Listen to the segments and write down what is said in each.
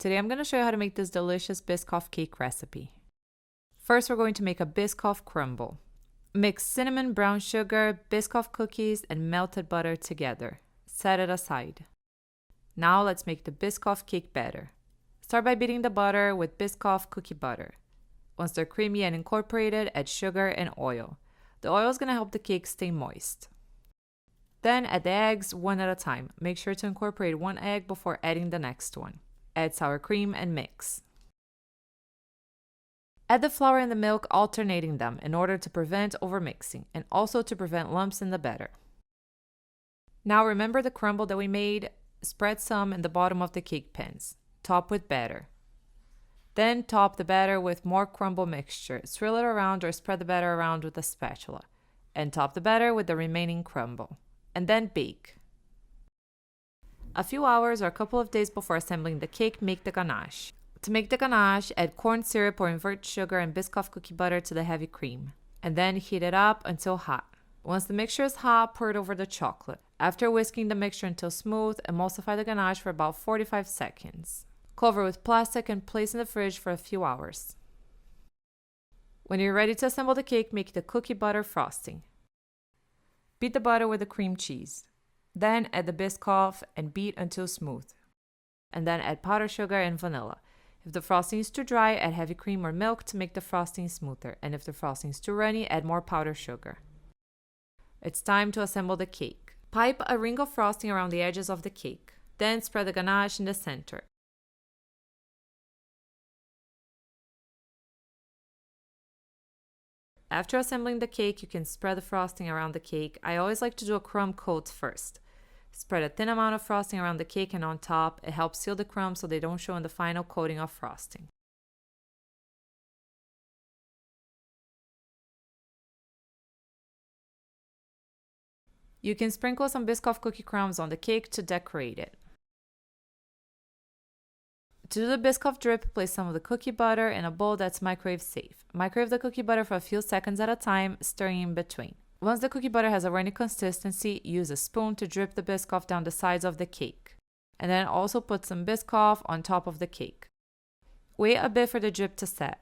Today I'm going to show you how to make this delicious Biscoff cake recipe. First, we're going to make a Biscoff Crumble. Mix cinnamon, brown sugar, Biscoff cookies, and melted butter together. Set it aside. Now let's make the Biscoff cake batter. Start by beating the butter with Biscoff Cookie Butter. Once they're creamy and incorporated, add sugar and oil. The oil is going to help the cake stay moist. Then add the eggs one at a time. Make sure to incorporate one egg before adding the next one. Add sour cream and mix. Add the flour and the milk, alternating them in order to prevent overmixing and also to prevent lumps in the batter. Now remember the crumble that we made? Spread some in the bottom of the cake pans. Top with batter. Then top the batter with more crumble mixture. Swirl it around or spread the batter around with a spatula. And top the batter with the remaining crumble. And then bake. A few hours or a couple of days before assembling the cake, make the ganache. To make the ganache, add corn syrup or invert sugar and Biscoff cookie butter to the heavy cream. And then heat it up until hot. Once the mixture is hot, pour it over the chocolate. After whisking the mixture until smooth, emulsify the ganache for about 45 seconds. Cover with plastic and place in the fridge for a few hours. When you're ready to assemble the cake, make the cookie butter frosting. Beat the butter with the cream cheese. Then add the Biscoff and beat until smooth. And then add powdered sugar and vanilla. If the frosting is too dry, add heavy cream or milk to make the frosting smoother. And if the frosting is too runny, add more powdered sugar. It's time to assemble the cake. Pipe a ring of frosting around the edges of the cake. Then spread the ganache in the center. After assembling the cake, you can spread the frosting around the cake. I always like to do a crumb coat first. Spread a thin amount of frosting around the cake and on top. It helps seal the crumbs so they don't show in the final coating of frosting. You can sprinkle some Biscoff cookie crumbs on the cake to decorate it. To do the Biscoff drip, place some of the cookie butter in a bowl that's microwave safe. Microwave the cookie butter for a few seconds at a time, stirring in between. Once the cookie butter has a runny consistency, use a spoon to drip the Biscoff down the sides of the cake. And then also put some Biscoff on top of the cake. Wait a bit for the drip to set.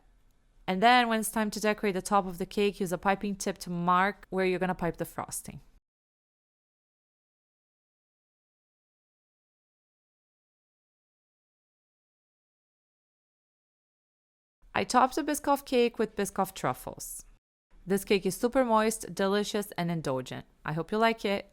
And then when it's time to decorate the top of the cake, use a piping tip to mark where you're going to pipe the frosting. I topped the Biscoff cake with Biscoff truffles. This cake is super moist, delicious, and indulgent. I hope you like it.